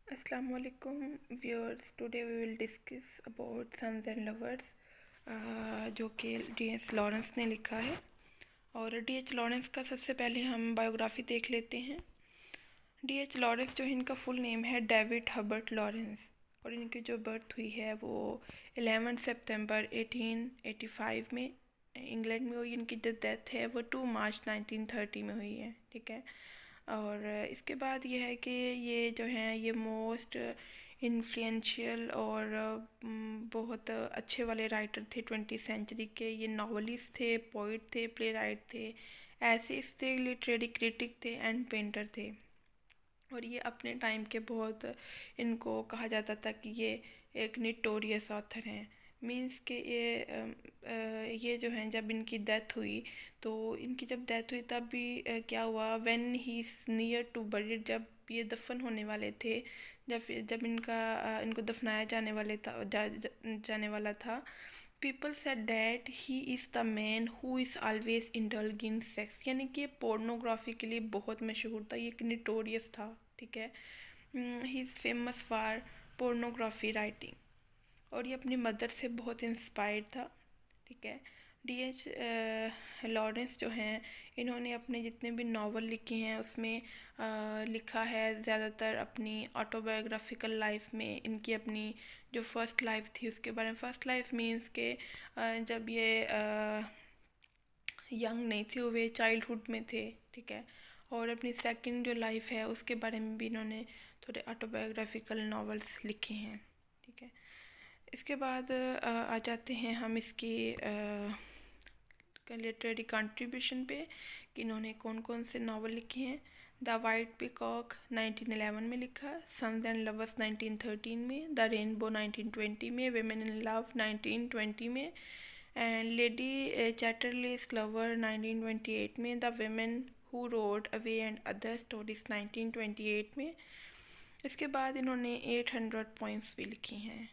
Assalamualaikum viewers. Today we will discuss about Sons and Lovers, जो कि D.H.. Lawrence ने लिखा है। और डी.एच. लॉरेंस का सबसे पहले हम बायोग्राफी देख लेते हैं। डी.एच. लॉरेंस जो है इनका फुल नेम है डेविड हर्बर्ट लॉरेंस, और इनकी जो बर्थ हुई है वो 11 सितंबर 1885 में इंग्लैंड में हुई। इनकी जो डेथ है वो 2 मार्च 1930 में हुई है। ठीक है। और इसके बाद ये है कि ये जो हैं ये मोस्ट इन्फ्लुएंशियल और बहुत अच्छे वाले राइटर थे 20वीं सेंचुरी के। ये नॉवलिस्ट थे, पोइट थे, प्ले राइट थे, एसेइस्ट थे, लिटरेरी क्रिटिक थे एंड पेंटर थे। और ये अपने टाइम के बहुत, इनको कहा जाता था कि ये एक निटोरियस ऑथर हैं। मींस के ये जो हैं जब इनकी डेथ हुई तो इनकी जब डेथ हुई तब भी क्या हुआ, when he is near to buried, जब ये दफन होने वाले थे, जब इनको दफनाया जाने वाला था, people said that he is the man who is always indulge in sex. यानी कि पोर्नोग्राफी के लिए बहुत मशहूर था, ये एक निटोरियस था। ठीक है। He is famous for pornography writing, और ये अपनी मदर से बहुत इंस्पायर्ड था। ठीक है। डी.एच. लॉरेंस जो हैं इन्होंने अपने जितने भी नावल लिखे हैं उसमें लिखा है ज़्यादातर अपनी ऑटोबायोग्राफिकल लाइफ में। इनकी अपनी जो फर्स्ट लाइफ थी उसके बारे में। फर्स्ट लाइफ मीन्स के जब ये यंग नहीं थे, वे चाइल्डहुड में थे। ठीक है। और अपनी सेकंड जो लाइफ है उसके बारे में भी इन्होंने थोड़े ऑटोबायोग्राफिकल नॉवेल्स लिखे हैं। ठीक है। इसके बाद आ जाते हैं हम इसकी लिटरेरी कंट्रीब्यूशन पे कि इन्होंने कौन कौन से नावल लिखे हैं। द वाइट पीकॉक 1911 में लिखा, सन्स एंड लवर्स 1913 में, द रेनबो 1920 में, विमेन इन लव 1920 में, एंड लेडी चैटरलेस लवर 1928 में, the women who wrote away and other stories 1928 में। इसके बाद इन्होंने 800 पोइम्स भी लिखी हैं।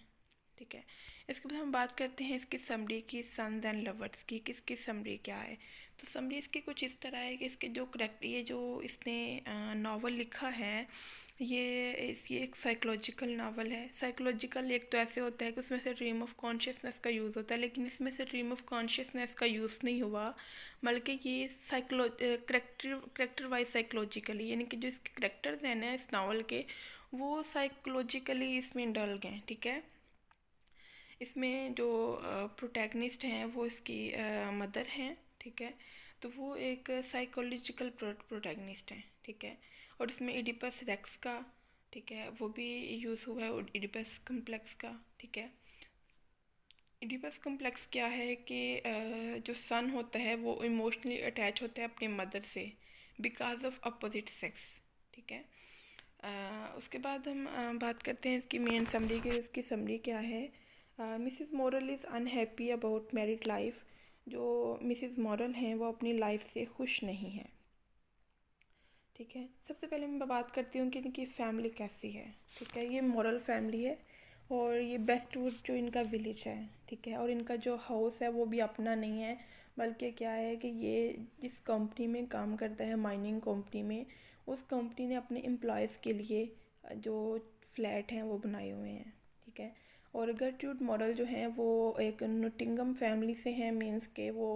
ठीक है। इसके बाद हम बात करते हैं इसकी समरी की, सन्स एंड लवर्स की, किसकी समरी क्या है। तो समरी इसकी कुछ इस तरह है कि इसके ये जो इसने नावल लिखा है, ये एक साइकोलॉजिकल नावल है। साइकोलॉजिकल एक तो ऐसे होता है कि उसमें से ड्रीम ऑफ कॉन्शियसनेस का यूज़ होता है, लेकिन इसमें से ड्रीम ऑफ कॉन्शियसनेस का यूज़ नहीं हुआ, बल्कि ये करेक्टर वाइज साइकोलॉजिकली, यानी कि जो इसके करेक्टर्स हैं ना इस नावल के, वो साइकोलॉजिकली इसमें डल गए। ठीक है। इसमें जो प्रोटैगनिस्ट हैं वो इसकी मदर हैं। ठीक है। तो वो एक साइकोलॉजिकल प्रोटैगनिस्ट हैं। ठीक है। और इसमें इडिपस रेक्स का, ठीक है, वो भी यूज़ हुआ है, इडिपस कम्प्लेक्स का। ठीक है। इडिपस कम्प्लेक्स क्या है कि जो सन होता है वो इमोशनली अटैच होता है अपनी मदर से बिकॉज ऑफ अपोजिट सेक्स। ठीक है। उसके बाद हम बात करते हैं इसकी मेन समरी की। इसकी समरी क्या है। Mrs moral is unhappy about married life. जो मिसिस मॉरल हैं वो अपनी लाइफ से खुश नहीं हैं। ठीक है। सबसे पहले मैं बात करती हूँ कि इनकी फैमिली कैसी है। ठीक है। ये मॉरल फैमिली है, और ये बेस्टवुड जो इनका विलेज है। ठीक है। और इनका जो हाउस है वो भी अपना नहीं है, बल्कि क्या है कि ये जिस कंपनी में काम करता है, माइनिंग कंपनी में, उस कंपनी ने अपने एम्प्लॉयज़ के लिए जो फ्लैट हैं वो बनाए हुए हैं। ठीक है। और गर्ट्रूड मॉडल जो हैं वो एक नोटिंगम फैमिली से हैं, मीन्स के वो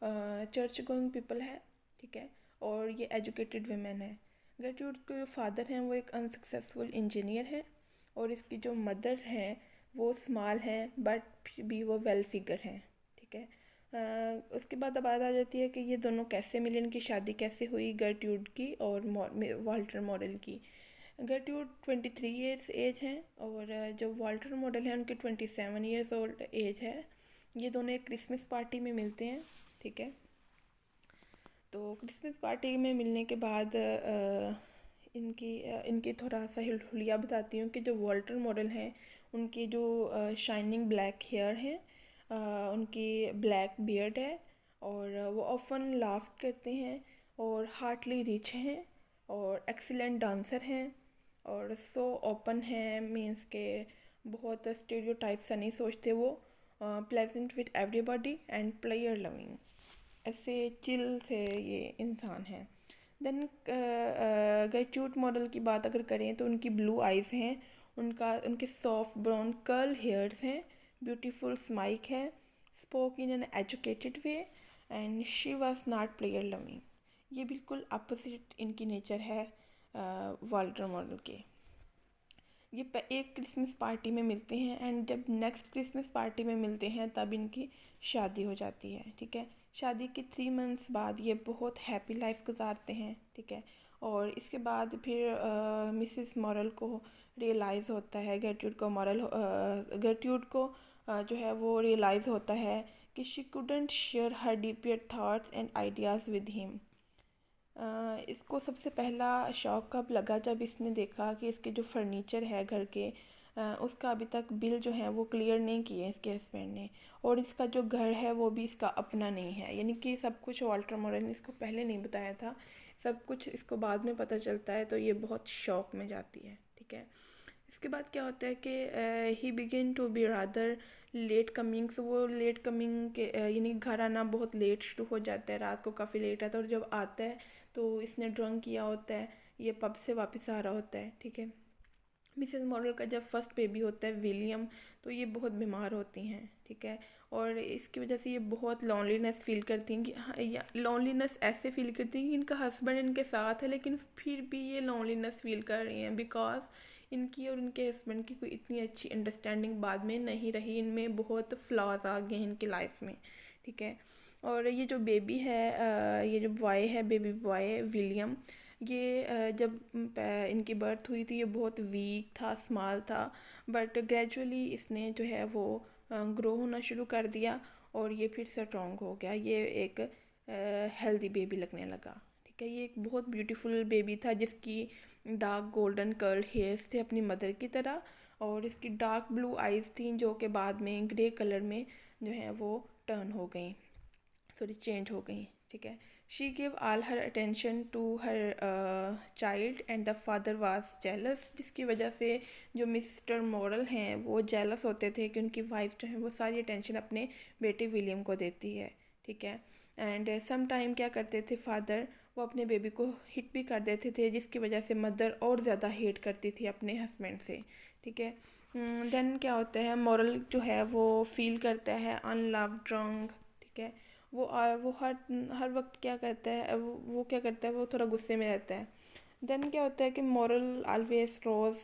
चर्च गोइंग पीपल है। ठीक है। और ये एजुकेटेड वुमेन है। गर्ट्रूड के जो फादर हैं वो एक अनसक्सेसफुल इंजीनियर हैं, और इसकी जो मदर हैं वो स्मॉल हैं बट फिर भी वो वेल फिगर हैं। ठीक है। उसके बाद अब बात आ जाती है कि ये दोनों कैसे मिले, इनकी शादी कैसे हुई, गर्ट्रूड की और वाल्टर मॉडल की। गर्ट्रूड 23 ईयर्स एज हैं, और जो वाल्टर मॉडल हैं उनके 27 ईयर्स ओल्ड एज है। ये दोनों एक क्रिसमस पार्टी में मिलते हैं। ठीक है। तो क्रिसमस पार्टी में मिलने के बाद इनकी थोड़ा सा हुलिया बताती हूँ कि जो वाल्टर मॉडल हैं उनकी जो शाइनिंग ब्लैक हेयर हैं, उनकी ब्लैक बियर्ड है, और वो ऑफन लाफ करते हैं, और हार्टली रिच हैं, और एक्सीलेंट डांसर हैं, और सो ओपन है, मीन्स के बहुत स्टीरियोटाइप सा नहीं सोचते वो, pleasant with everybody and player loving, ऐसे चिल से ये इंसान हैं। देन ग्रेट्यूड मॉडल की बात अगर करें तो उनकी ब्लू आइज़ हैं, उनके सॉफ्ट ब्राउन कर्ल हेयर्स हैं, ब्यूटीफुल स्माइल है, spoke in an educated way and she was not player loving. ये बिल्कुल अपोजिट इनकी नेचर है वाल्टर मॉडल के। ये एक क्रिसमस पार्टी में मिलते हैं एंड जब नेक्स्ट क्रिसमस पार्टी में मिलते हैं तब इनकी शादी हो जाती है, ठीक है। शादी के 3 मंथ्स बाद ये बहुत हैप्पी लाइफ गुजारते हैं, ठीक है। और इसके बाद फिर मिसेस मॉरल को रियलाइज़ होता है, गर्ट्यूड को जो है वो रियलाइज़ होता है कि she couldn't share her deeper thoughts and ideas with him. इसको सबसे पहला शॉक कब लगा जब इसने देखा कि इसके जो फर्नीचर है घर के उसका अभी तक बिल जो है वो क्लियर नहीं किए इसके हस्बैंड ने, और इसका जो घर है वो भी इसका अपना नहीं है। यानी कि सब कुछ वाल्टर मॉरल ने इसको पहले नहीं बताया था, सब कुछ इसको बाद में पता चलता है, तो ये बहुत शॉक में जाती है, ठीक है। इसके बाद क्या होता है कि he begin to be rather late comings, वो लेट कमिंग के यानी घर आना बहुत लेट शुरू हो जाता है, रात को काफ़ी लेट आता है, और जब आता है तो इसने ड्रंक किया होता है, ये पब से वापस आ रहा होता है, ठीक है। मिसेस मॉडल का जब फर्स्ट बेबी होता है विलियम, तो ये बहुत बीमार होती हैं, ठीक है। और इसकी वजह से ये बहुत लॉनलीनेस फील करती हैं कि हाँ, या लॉनलीनेस ऐसे फील करती हैं कि इनका हस्बैंड इनके साथ है लेकिन फिर भी ये लॉनलीनेस फील कर रही हैं, बिकॉज इनकी और इनके हस्बैंड की कोई इतनी अच्छी अंडरस्टैंडिंग बाद में नहीं रही, इनमें बहुत फ्लॉज आ गए हैं इनकी लाइफ में, ठीक है। और ये जो बेबी है ये जो बॉय है, बेबी बॉय विलियम, ये जब इनकी बर्थ हुई थी ये बहुत वीक था, स्मॉल था, बट ग्रेजुअली इसने जो है वो ग्रो होना शुरू कर दिया और ये फिर स्ट्रॉन्ग हो गया, ये एक हेल्दी बेबी लगने लगा, ठीक है। ये एक बहुत ब्यूटीफुल बेबी था जिसकी डार्क गोल्डन कर्ल हेयर्स थे अपनी मदर की तरह, और इसकी डार्क ब्लू आइज़ थी जो कि बाद में ग्रे कलर में जो है वो टर्न हो गई, सॉरी चेंज हो गई, ठीक है। She give all her attention to her child and the father was jealous, जिसकी वजह से जो मिस्टर मॉरल हैं वो जेलस होते थे कि उनकी वाइफ जो है वो सारी अटेंशन अपने बेटे विलियम को देती है, ठीक है। एंड सम टाइम क्या करते थे फादर, वो अपने बेबी को हिट भी कर देते थे, जिसकी वजह से मदर और ज़्यादा हेट करती थी अपने हस्बैंड से, ठीक है। देन क्या होता है, मॉरल जो है वो फील करता है अनलव्ड, ड्रंक, ठीक है। वो हर वक्त क्या कहता है, वो क्या करता है, वो थोड़ा गुस्से में रहता है। देन क्या होता है कि Morel always rose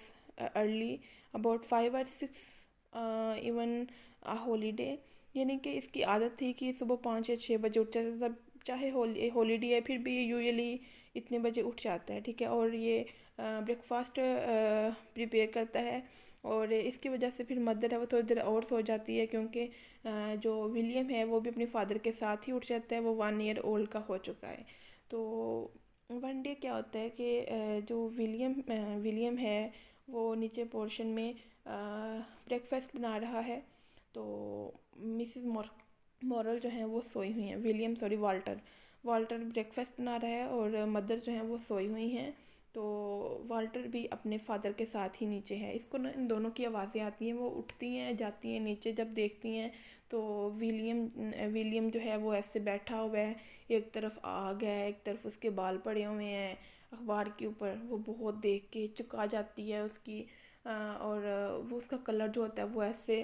early about 5 or 6 even holiday, यानी कि इसकी आदत थी कि सुबह 5 या 6 बजे उठ जाता था, तब चाहे हॉलीडे है फिर भी ये यूजुअली इतने बजे उठ जाता है, ठीक है। और ये ब्रेकफास्ट प्रिपेयर करता है, और इसकी वजह से फिर मदर है वो थोड़ी देर और सो जाती है, क्योंकि जो विलियम है वो भी अपने फादर के साथ ही उठ जाता है, वो 1 year ओल्ड का हो चुका है। तो वन डे क्या होता है कि जो विलियम है वो नीचे पोर्शन में ब्रेकफास्ट बना रहा है, तो मिसिस मॉरल जो है वो सोई हुई हैं, वाल्टर ब्रेकफास्ट बना रहा है और मदर जो है वो सोई हुई हैं, तो वाल्टर भी अपने फादर के साथ ही नीचे है। इसको ना इन दोनों की आवाज़ें आती हैं, वो उठती हैं जाती हैं नीचे, जब देखती हैं तो विलियम जो है वो ऐसे बैठा हुआ है, एक तरफ आग है, एक तरफ उसके बाल पड़े हुए हैं अखबार के ऊपर, वो बहुत देख के चुका जाती है उसकी और वो उसका कलर जो होता है वो ऐसे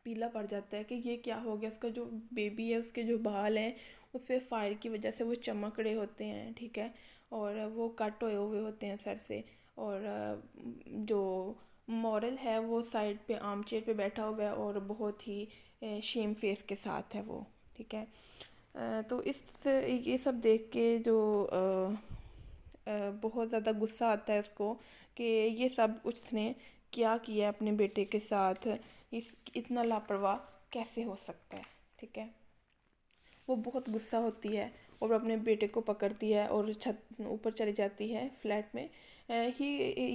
पीला पड़ जाता है कि ये क्या हो गया, उसका जो बेबी है उसके जो बाल हैं उस पर फायर की वजह से वो चमक रहे होते हैं, ठीक है। और वो कट हुए हुए होते हैं सर से, और जो मॉरल है वो साइड पे आर्म चेयर पे बैठा हुआ है और बहुत ही शेम फेस के साथ है वो, ठीक है। तो इस ये सब देख के जो बहुत ज़्यादा गुस्सा आता है उसको कि ये सब उसने क्या किया अपने बेटे के साथ, इस इतना लापरवाह कैसे हो सकता है, ठीक है। वो बहुत गुस्सा होती है और अपने बेटे को पकड़ती है और छत ऊपर चली जाती है फ्लैट में। ही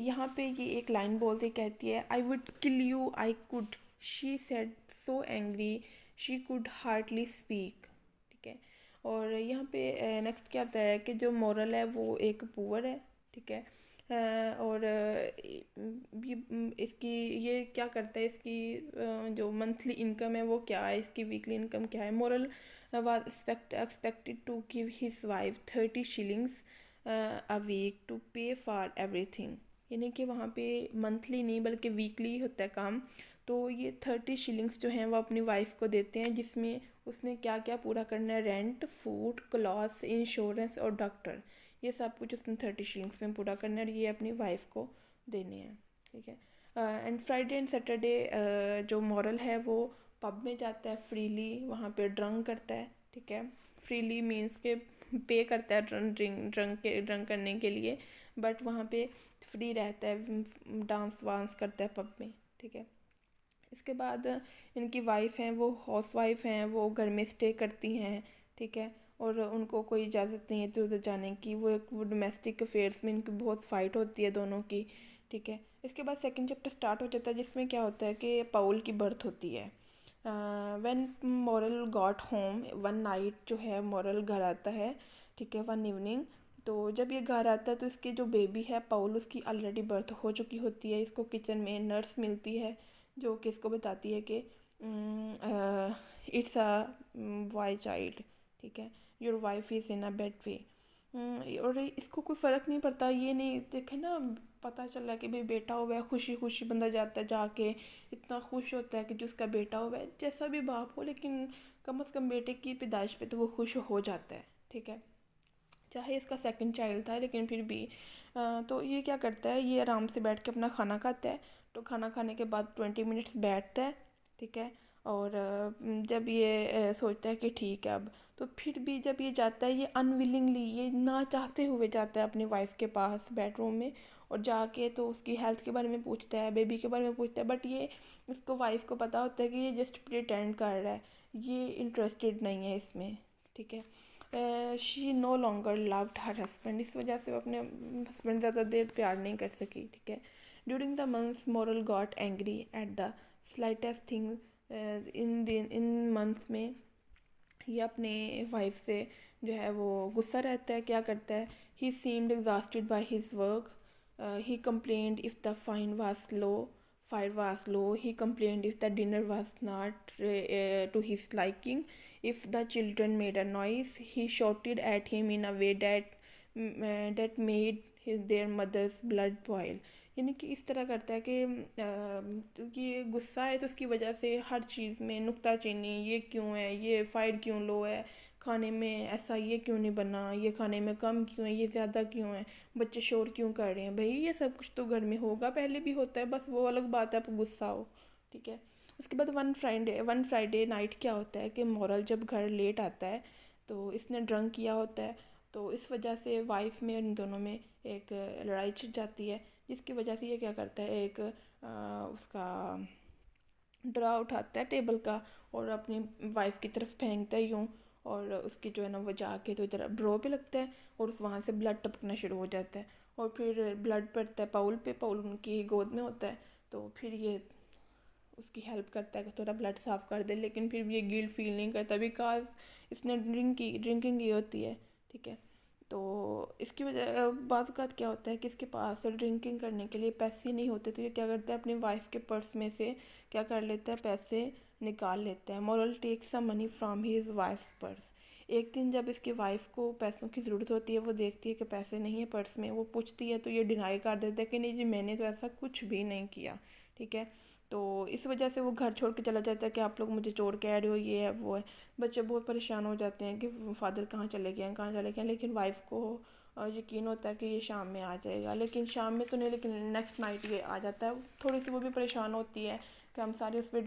यहाँ पे ये एक लाइन बोलती कहती है, I would kill you I could, she said so angry she could hardly speak, ठीक है। और यहाँ पे नेक्स्ट क्या आता है कि जो मॉरल है वो एक पुअर है, ठीक है। और इसकी ये क्या करता है, इसकी जो मंथली इनकम है वो क्या है, इसकी वीकली इनकम क्या है। Morel was expected to give his wife 30 shillings a week to pay for everything, यानी कि वहाँ पे मंथली नहीं बल्कि वीकली होता है काम। तो ये 30 शिलिंग्स जो हैं वो अपनी वाइफ को देते हैं, जिसमें उसने क्या क्या पूरा करना है, रेंट, फूड, क्लॉथ्स, इंश्योरेंस और डॉक्टर, ये सब कुछ उसने 30 शिलिंग्स में पूरा करना है और ये अपनी वाइफ को देने हैं, ठीक है। एंड फ्राइडे एंड सैटरडे जो मॉरल है वो पब में जाता है फ्रीली, वहाँ पे ड्रंक करता है, ठीक है। फ्रीली मीन्स के पे करता है ड्रंक करने के लिए, बट वहाँ पे फ्री रहता है, डांस वांस करता है पब में, ठीक है। इसके बाद इनकी वाइफ हैं वो हाउस वाइफ हैं, वो घर में स्टे करती हैं, ठीक है। और उनको कोई इजाज़त नहीं है इधर उधर जाने की, वो डोमेस्टिक अफेयर्स में इनकी बहुत फ़ाइट होती है दोनों की, ठीक है। इसके बाद सेकंड चैप्टर स्टार्ट हो जाता है, जिसमें क्या होता है कि पाउल की बर्थ होती है। When moral got home one night, जो है मॉरल घर आता है, ठीक है, वन इवनिंग। तो जब ये घर आता है तो इसकी जो बेबी है पाउल, उसकी ऑलरेडी बर्थ हो चुकी होती है। इसको किचन में नर्स मिलती है जो कि इसको बताती है कि इट्स अ बॉय चाइल्ड, ठीक है, your wife is in a bad way. और इसको कोई फ़र्क नहीं पड़ता, ये नहीं देखे ना, पता चला कि भाई बेटा हुआ है, खुशी खुशी बंदा जाता है, जाके इतना खुश होता है कि जो उसका बेटा हुआ है, जैसा भी बाप हो, लेकिन कम से कम बेटे की पैदाइश पे तो वो खुश हो जाता है, ठीक है। चाहे इसका सेकंड चाइल्ड था लेकिन फिर भी तो ये क्या करता है, ये आराम से बैठ के अपना खाना खाता है। तो खाना खाने के बाद 20 मिनट्स बैठता है, ठीक है। और जब ये सोचता है कि ठीक है अब, तो फिर भी जब ये जाता है, ये अनविलिंगली, ये ना चाहते हुए जाता है अपनी वाइफ के पास बेडरूम में, और जाके तो उसकी हेल्थ के बारे में पूछता है, बेबी के बारे में पूछता है, बट ये उसको वाइफ को पता होता है कि ये जस्ट प्रिटेंड कर रहा है, ये इंटरेस्टेड नहीं है इसमें, ठीक है। She know longer loved her husband, इस वजह से वो अपने हस्बैंड ज़्यादा देर प्यार नहीं कर सकी, ठीक है। During the months moral got angry at the slightest thing, in months में ये अपने वाइफ से जो है वो गुस्सा रहता है। क्या करता है, he seemed exhausted by his work, he complained if the fire was low. He complained if the dinner was not to his liking. If the children made a noise, he shouted at him in a way that made their mother's blood boil. यानी कि इस तरह करता है कि ये गुस्सा है तो उसकी वजह से हर चीज़ में नुक्ताचीनी, ये क्यों है, ये फायर क्यों लो है, खाने में ऐसा ये क्यों नहीं बना, ये खाने में कम क्यों है, ये ज़्यादा क्यों है, बच्चे शोर क्यों कर रहे हैं, भाई ये सब कुछ तो घर में होगा, पहले भी होता है, बस वो अलग बात है, आप गुस्सा हो, ठीक है। उसके बाद वन फ्राइडे नाइट क्या होता है कि मॉरल जब घर लेट आता है तो इसने ड्रंक किया होता है, तो इस वजह से वाइफ में इन दोनों में एक लड़ाई छिड़ जाती है, जिसकी वजह से ये क्या करता है, एक उसका ड्रा उठाता है टेबल का और अपनी वाइफ की तरफ फेंकता है यूँ, और उसकी जो है ना वो जाके तो इधर ड्रॉ पे लगता है और उस वहाँ से ब्लड टपकना शुरू हो जाता है, और फिर ब्लड पड़ता है पाउल पे, पाउल उनकी गोद में होता है, तो फिर ये उसकी हेल्प करता है कि थोड़ा ब्लड साफ़ कर दे, लेकिन फिर भी ये गिल्ट फील नहीं करता बिकॉज इसने ड्रिंकिंग की होती है, ठीक है। तो इसकी वजह बात क्या होता है कि इसके पास ड्रिंकिंग करने के लिए पैसे नहीं होते, तो ये क्या करता है, अपनी वाइफ के पर्स में से क्या कर लेता है, पैसे निकाल लेता है। Morel take some money from his wife purse. एक दिन जब इसकी वाइफ को पैसों की ज़रूरत होती है, वो देखती है कि पैसे नहीं है पर्स में, वो पूछती है तो ये डिनाई कर देता है कि नहीं जी मैंने तो ऐसा कुछ भी नहीं किया, ठीक है। तो इस वजह से वो घर छोड़ के चला जाता है कि आप लोग मुझे चोर कह रहे हो, ये है वो है। बच्चे बहुत परेशान हो जाते हैं कि फादर कहाँ चले गए हैं, कहाँ चले गए हैं, लेकिन वाइफ को यकीन होता है कि ये शाम में आ जाएगा, लेकिन शाम में तो नहीं, लेकिन नेक्स्ट नाइट ये आ जाता है। थोड़ी सी वो भी परेशान होती है कि हम सारे उस पर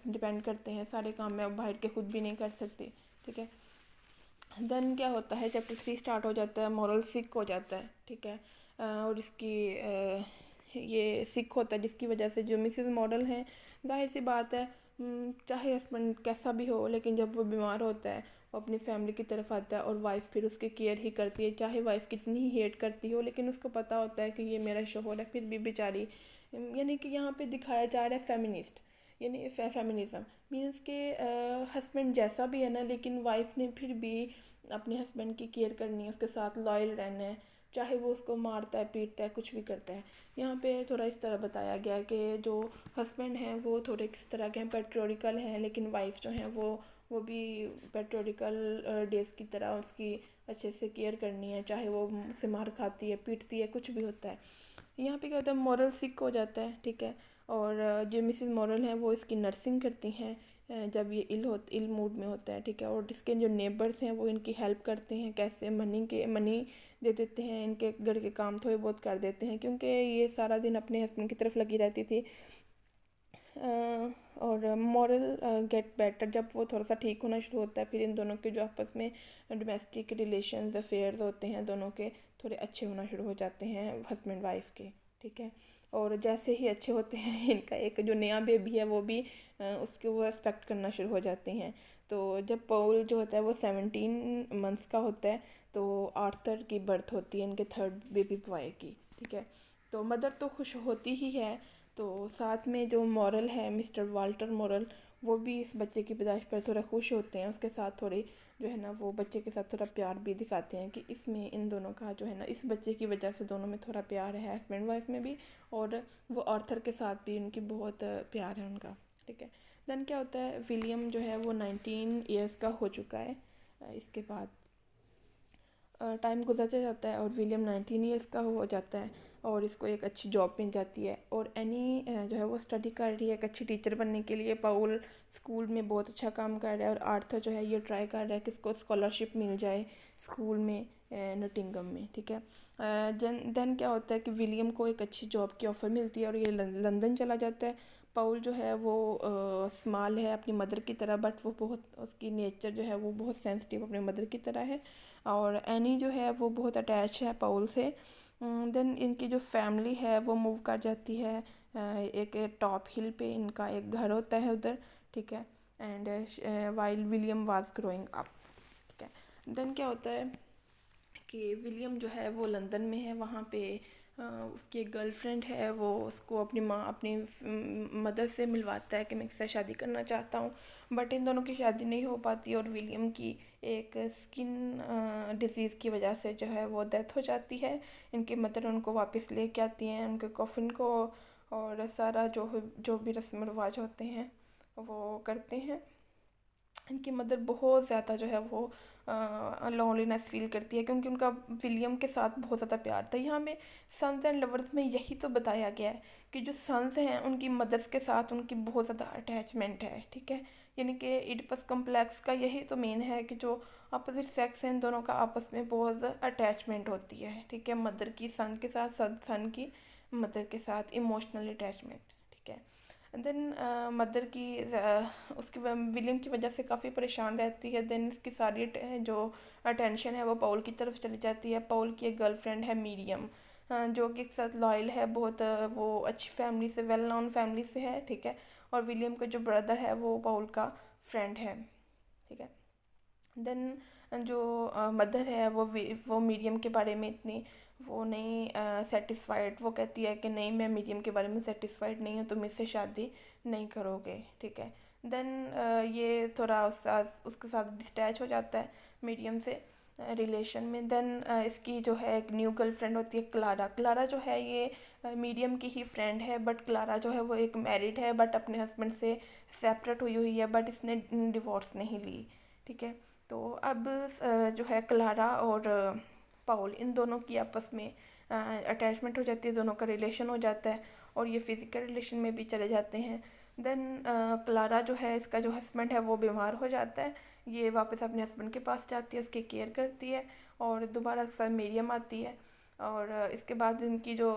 डिपेंड करते हैं, सारे काम में अब बाहर के खुद भी नहीं कर सकते, ठीक है। देन क्या होता है, चैप्टर 3 स्टार्ट हो जाता है, मॉरल सिक हो जाता है, ठीक है। और इसकी ये सिक होता है, जिसकी वजह से जो मिसेस मॉडल हैं, जाहिर सी बात है, चाहे हस्बैंड कैसा भी हो, लेकिन जब वो बीमार होता है वो अपनी फैमिली की तरफ आता है और वाइफ फिर उसकी केयर ही करती है, चाहे वाइफ कितनी ही हेट करती हो, लेकिन उसको पता होता है कि ये मेरा शोहर है, फिर भी बेचारी, यानी कि यहाँ पे दिखाया जा रहा है फेमिनिस्ट, यानी फेमिनिज़म मीन्स के हस्बैंड जैसा भी है ना, लेकिन वाइफ ने फिर भी अपने हस्बैंड की केयर करनी है, उसके साथ लॉयल रहना है, चाहे वो उसको मारता है, पीटता है, कुछ भी करता है। यहाँ पे थोड़ा इस तरह बताया गया है कि जो हस्बैंड हैं वो थोड़े किस तरह के हैं, पेट्रियोटिकल हैं, लेकिन वाइफ जो हैं वो वो भी पेट्रियोटिकल डेज की तरह उसकी अच्छे से केयर करनी है, चाहे वो उससे मार खाती है, पीटती है, कुछ भी होता है। यहाँ पे क्या होता है, मॉरल सिक हो जाता है, ठीक है। और जो मिसेस मॉरल हैं वो इसकी नर्सिंग करती हैं जब ये इल मूड में होता है, ठीक है। और इसके जो नेबर्स हैं वो इनकी हेल्प करते हैं, कैसे मनी दे देते हैं, इनके घर के काम थोड़े बहुत कर देते हैं, क्योंकि ये सारा दिन अपने हस्बैंड की तरफ लगी रहती थी। और मॉरल गेट बेटर जब वो थोड़ा सा ठीक होना शुरू होता है, फिर इन दोनों के जो आपस में डोमेस्टिक रिलेशंस अफेयर्स होते हैं दोनों के थोड़े अच्छे होना शुरू हो जाते हैं हस्बैंड वाइफ के, ठीक है। और जैसे ही अच्छे होते हैं इनका एक जो नया बेबी है वो भी उसके वो एक्सपेक्ट करना शुरू हो जाते हैं। तो जब पॉल जो होता है वो 17 मंथ्स का होता है तो आर्थर की बर्थ होती है इनके थर्ड बेबी बॉय की, ठीक है। तो मदर तो खुश होती ही है, तो साथ में जो मॉरल है मिस्टर वाल्टर मॉरल वो भी इस बच्चे की पैदाइश पर थोड़ा खुश होते हैं, उसके साथ थोड़ी जो है ना वो बच्चे के साथ थोड़ा प्यार भी दिखाते हैं कि इसमें इन दोनों का जो है ना इस बच्चे की वजह से दोनों में थोड़ा प्यार है, हस्बैंड वाइफ में भी, और वो आर्थर के साथ भी उनकी बहुत प्यार है उनका, ठीक है। देन क्या होता है, विलियम जो है वो 19 ईयर्स का हो चुका है। इसके बाद टाइम गुजरता जाता है और विलियम 19 ईयर्स का हो जाता है और इसको एक अच्छी जॉब मिल जाती है। और एनी जो है वो स्टडी कर रही है एक अच्छी टीचर बनने के लिए। पाउल स्कूल में बहुत अच्छा काम कर रहा है और आर्थर जो है ये ट्राई कर रहा है कि इसको स्कॉलरशिप मिल जाए स्कूल में नोटिंगम में, ठीक है। देन क्या होता है कि विलियम को एक अच्छी जॉब की ऑफ़र मिलती है और ये लंदन चला जाता है। पाउल जो है वो स्मॉल है अपनी मदर की तरह, बट वो बहुत उसकी नेचर जो है वो बहुत सेंसिटिव अपनी मदर की तरह है। और एनी जो है वो बहुत अटैच है पाउल से। देन इनकी जो फैमिली है वो मूव कर जाती है एक टॉप हिल पे, इनका एक घर होता है उधर, ठीक है। And while William was growing up, ठीक है। देन क्या होता है कि विलियम जो है वो लंदन में है, वहाँ पे उसकी एक गर्लफ्रेंड है, वो उसको अपनी मदर से मिलवाता है कि मैं इससे शादी करना चाहता हूँ, बट इन दोनों की शादी नहीं हो पाती और विलियम की एक स्किन डिजीज़ की वजह से जो है वो डेथ हो जाती है। इनकी मदर उनको वापस लेके आती हैं उनके कॉफिन को, और सारा जो भी रस्म रिवाज होते हैं वो करते हैं। इनकी मदर बहुत ज़्यादा जो है वो लोनलीनेस फील करती है क्योंकि उनका विलियम के साथ बहुत ज़्यादा प्यार था। यहाँ में सन्स एंड लवर्स में यही तो बताया गया है कि जो सन्स हैं उनकी मदर्स के साथ उनकी बहुत ज़्यादा अटैचमेंट है, ठीक है। यानी कि इडिपस कम्प्लेक्स का यही तो मेन है कि जो अपोजिट सेक्स हैं इन दोनों का आपस में बहुत अटैचमेंट होती है, ठीक है। मदर की सन के साथ, सन की मदर के साथ इमोशनल अटैचमेंट, ठीक है। देन मदर की उसके विलियम की वजह से काफ़ी परेशान रहती है। देन इसकी सारी जो अटेंशन है वो पाउल की तरफ चली जाती है। पाउल की एक गर्लफ्रेंड है मीडियम, जो कि एक साथ लॉयल है बहुत, वो अच्छी फैमिली से, वेल नोन फैमिली से है, ठीक है। और विलियम का जो ब्रदर है वो पाउल का फ्रेंड है, ठीक है। देन जो मदर है वो मीडियम के बारे में इतनी वो नहीं सेटिस्फाइड, वो कहती है कि नहीं मैं मीडियम के बारे में सेटिस्फाइड नहीं हूँ, तुम इससे शादी नहीं करोगे, ठीक है। देन ये थोड़ा उसके साथ डिस्टैच हो जाता है मीडियम से रिलेशन में। देन इसकी जो है एक न्यू गर्लफ्रेंड होती है क्लारा। क्लारा जो है ये मीडियम की ही फ्रेंड है, बट क्लारा जो है वो एक मैरिड है बट अपने हस्बैंड से सेपरेट हुई है, बट इसने डिवोर्स नहीं ली, ठीक है। तो अब जो है क्लारा और पाउल इन दोनों की आपस में अटैचमेंट हो जाती है, दोनों का रिलेशन हो जाता है और ये फिज़िकल रिलेशन में भी चले जाते हैं। देन क्लारा जो है इसका जो हस्बैंड है वो बीमार हो जाता है, ये वापस अपने हस्बैंड के पास जाती है, उसकी केयर करती है और दोबारा सर मीडियम आती है। और इसके बाद इनकी जो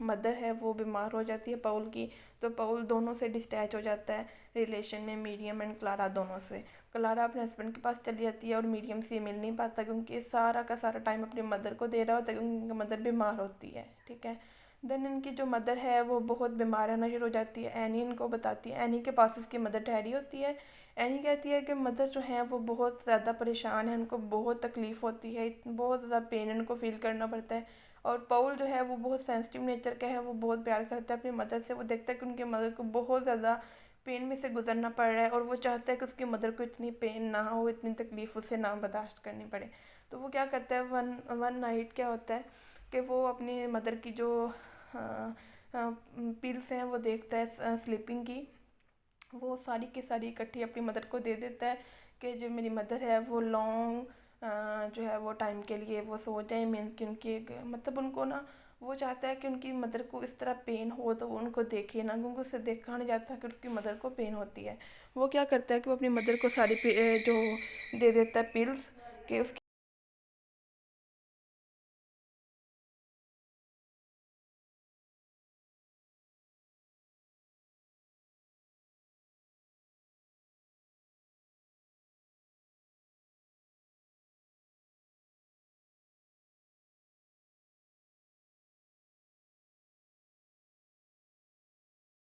मदर है वो बीमार हो जाती है पाउल की, तो पाउल दोनों से डिस्टैच हो जाता है रिलेशन में, मीडियम एंड क्लारा दोनों से। क्लारा अपने हस्बैंड के पास चली जाती है और मीडियम से मिल नहीं पाता क्योंकि सारा का सारा टाइम अपनी मदर को दे रहा होता है क्योंकि उनकी मदर बीमार होती है, ठीक है। देन इनकी जो मदर है वो बहुत बीमार रहना शुरू हो जाती है। एनी इनको बताती है, एनी के पास इसकी मदर ठहरी होती है। एनी कहती है कि मदर जो है वो बहुत ज़्यादा परेशान है, उनको बहुत तकलीफ़ होती है, बहुत ज़्यादा पेन इनको फील करना पड़ता है। और पाउल जो है वो बहुत सेंसिटिव नेचर का है, वो बहुत प्यार करता है अपनी मदर से। वो देखता है कि उनकी मदर को बहुत ज़्यादा पेन में से गुजरना पड़ रहा है और वो चाहता है कि उसकी मदर को इतनी पेन ना हो, इतनी तकलीफ़ उसे ना बर्दाश्त करनी पड़े। तो वो क्या करता है, वन वन नाइट क्या होता है कि वो अपनी मदर की जो पिल्स हैं वो देखता है स्लीपिंग की, वो सारी की सारी इकट्ठी अपनी मदर को दे देता है कि जो मेरी मदर है वो लॉन्ग जो है वो टाइम के लिए वो सो जाए। मीन कि उनकी मतलब उनको ना वो चाहता है कि उनकी मदर को इस तरह पेन हो तो वो उनको देखे ना, क्योंकि उससे देखा नहीं जाता कि उसकी मदर को पेन होती है। वो क्या करता है कि वो अपनी मदर को सारी जो दे देता है पिल्स कि उसकी